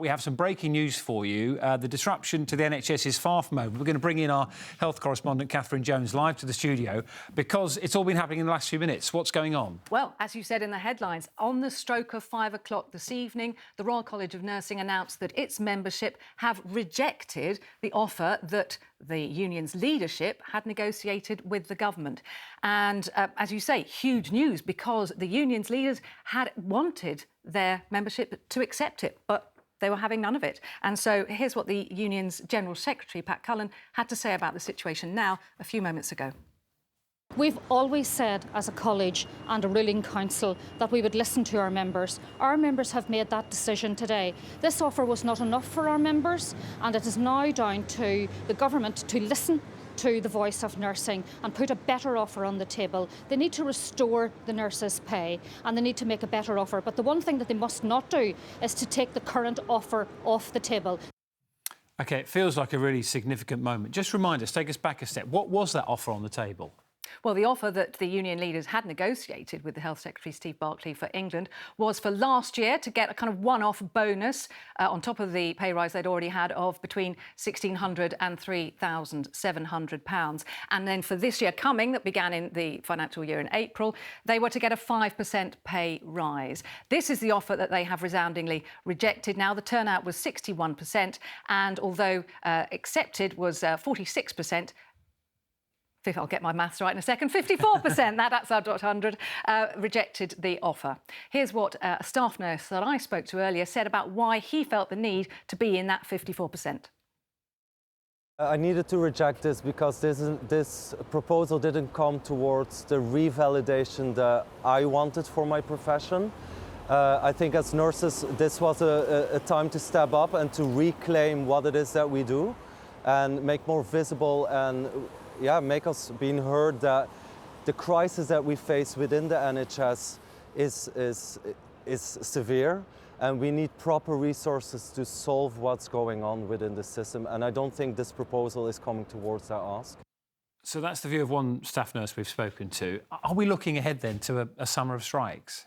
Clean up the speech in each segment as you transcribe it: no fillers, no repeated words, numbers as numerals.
We have some breaking news for you. The disruption to the NHS is far from over. We're going to bring in our health correspondent, Catherine Jones, live to the studio because it's all been happening in the last few minutes. What's going on? Well, as you said in the headlines, on the stroke of 5 o'clock this evening, the Royal College of Nursing announced that its membership have rejected the offer that the union's leadership had negotiated with the government. And as you say, huge news because the union's leaders had wanted their membership to accept it, but they were having none of it. And so here's what the union's General Secretary, Pat Cullen, had to say about the situation now a few moments ago. We've always said as a college and a ruling council that we would listen to our members. Our members have made that decision today. This offer was not enough for our members, and it is now down to the government to listen to the voice of nursing and put a better offer on the table. They need to restore the nurses' pay and they need to make a better offer. But the one thing that they must not do is to take the current offer off the table. OK, it feels like a really significant moment. Just remind us, take us back a step. What was that offer on the table? Well, the offer that the union leaders had negotiated with the Health Secretary, Steve Barclay, for England was for last year to get a kind of one-off bonus on top of the pay rise they'd already had of between £1,600 and £3,700. And then for this year coming, that began in the financial year in April, they were to get a 5% pay rise. This is the offer that they have resoundingly rejected. Now, the turnout was 61%, and although accepted was 46%, I'll get my maths right in a second, 54%, that's our .100, rejected the offer. Here's what a staff nurse that I spoke to earlier said about why he felt the need to be in that 54%. I needed to reject this because this proposal didn't come towards the revalidation that I wanted for my profession. I think as nurses, this was a time to step up and to reclaim what it is that we do and make more visible and make us being heard that the crisis that we face within the NHS is severe, and we need proper resources to solve what's going on within the system. And I don't think this proposal is coming towards that ask. So that's the view of one staff nurse we've spoken to. Are we looking ahead then to a summer of strikes?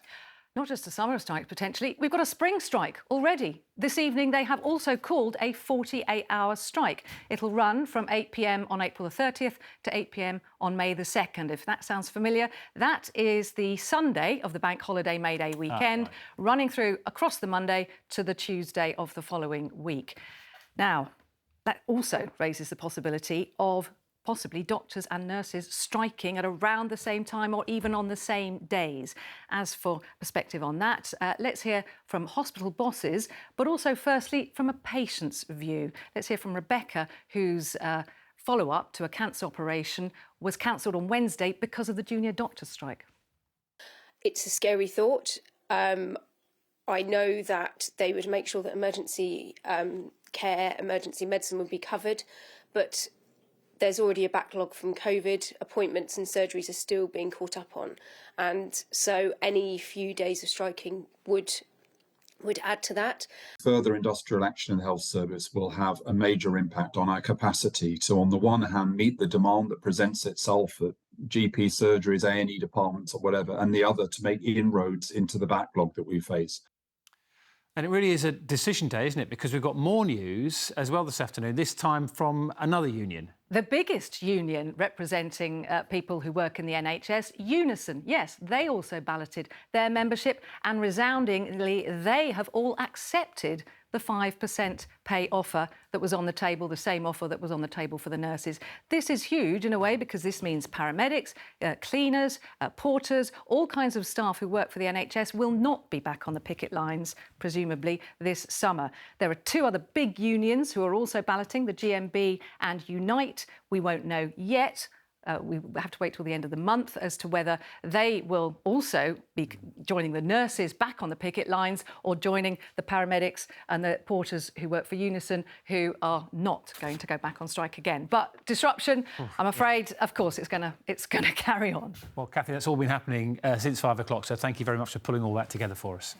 Not just a summer strike, potentially. We've got a spring strike already. This evening, they have also called a 48-hour strike. It'll run from 8 p.m. on April the 30th to 8 p.m. on May the 2nd. If that sounds familiar, that is the Sunday of the bank holiday May Day weekend, running through across the Monday to the Tuesday of the following week. Now, that also raises the possibility of possibly doctors and nurses striking at around the same time or even on the same days. As for perspective on that, let's hear from hospital bosses, but also firstly from a patient's view. Let's hear from Rebecca, whose follow-up to a cancer operation was cancelled on Wednesday because of the junior doctor strike. It's a scary thought. I know that they would make sure that emergency care, emergency medicine would be covered, but there's already a backlog from COVID. Appointments and surgeries are still being caught up on. And so any few days of striking would add to that. Further industrial action in the health service will have a major impact on our capacity to, on the one hand, meet the demand that presents itself at GP surgeries, A&E departments or whatever, and the other to make inroads into the backlog that we face. And it really is a decision day, isn't it? Because we've got more news as well this afternoon, this time from another union. The biggest union representing people who work in the NHS, Unison. Yes, they also balloted their membership and resoundingly they have all accepted the 5% pay offer that was on the table, the same offer that was on the table for the nurses. This is huge in a way because this means paramedics, cleaners, porters, all kinds of staff who work for the NHS will not be back on the picket lines, presumably, this summer. There are two other big unions who are also balloting, the GMB and Unite. We won't know yet. We have to wait till the end of the month as to whether they will also be joining the nurses back on the picket lines or joining the paramedics and the porters who work for Unison, who are not going to go back on strike again. But disruption, I'm afraid, of course, it's going to carry on. Well, Cathy, that's all been happening since 5 o'clock, so thank you very much for pulling all that together for us.